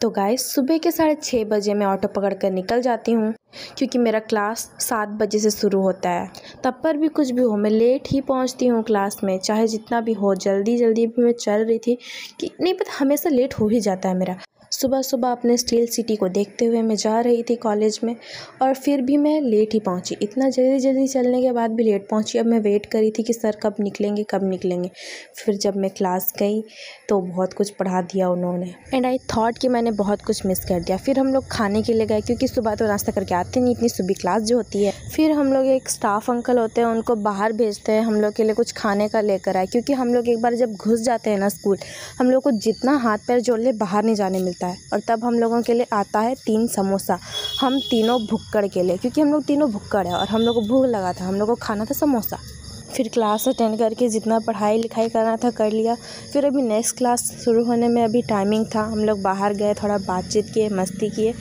तो गाइस सुबह के 6:30 बजे मैं ऑटो पकड़ कर निकल जाती हूँ क्योंकि मेरा क्लास 7 बजे से शुरू होता है। तब पर भी कुछ भी हो मैं लेट ही पहुँचती हूँ क्लास में, चाहे जितना भी हो। जल्दी जल्दी भी मैं चल रही थी कि नहीं पता, हमेशा लेट हो ही जाता है मेरा। सुबह सुबह अपने स्टील सिटी को देखते हुए मैं जा रही थी कॉलेज में और फिर भी मैं लेट ही पहुंची। इतना जल्दी जल्दी चलने के बाद भी लेट पहुंची। अब मैं वेट करी थी कि सर कब निकलेंगे। फिर जब मैं क्लास गई तो बहुत कुछ पढ़ा दिया उन्होंने एंड आई थॉट कि मैंने बहुत कुछ मिस कर दिया। फिर हम लोग खाने के लिए गए क्योंकि सुबह तो नाश्ता करके आते नहीं, इतनी सुबह क्लास जो होती है। फिर हम लोग एक स्टाफ अंकल होते हैं, उनको बाहर भेजते हैं हम लोग के लिए कुछ खाने का लेकर आए, क्योंकि हम लोग एक बार जब घुस जाते हैं ना स्कूल, हम लोग को जितना हाथ पैर जोड़ ले बाहर नहीं जाने मिलता है। और तब हम लोगों के लिए आता है 3 समोसा, हम तीनों भुक्कड़ के लिए, क्योंकि हम लोग तीनों भुक्कड़ है और हम लोग को भूख लगा था, हम लोग को खाना था समोसा। फिर क्लास अटेंड करके जितना पढ़ाई लिखाई करना था कर लिया। फिर अभी नेक्स्ट क्लास शुरू होने में अभी टाइमिंग था, हम लोग बाहर गए, थोड़ा बातचीत किए, मस्ती किए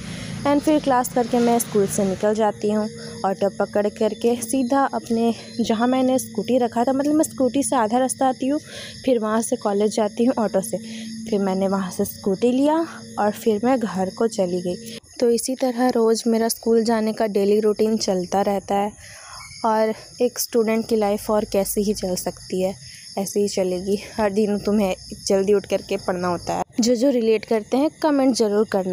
एंड फिर क्लास करके मैं स्कूल से निकल जाती हूँ। ऑटो पकड़ करके सीधा अपने जहाँ मैंने स्कूटी रखा था, मतलब मैं स्कूटी से आधा रास्ता आती हूँ, फिर वहाँ से कॉलेज जाती हूँ ऑटो से। फिर मैंने वहाँ से स्कूटी लिया और फिर मैं घर को चली गई। तो इसी तरह रोज़ मेरा स्कूल जाने का डेली रूटीन चलता रहता है। और एक स्टूडेंट की लाइफ और कैसे ही चल सकती है, ऐसे ही चलेगी। हर दिन तुम्हें जल्दी उठ करके पढ़ना होता है। जो रिलेट करते हैं कमेंट ज़रूर करना।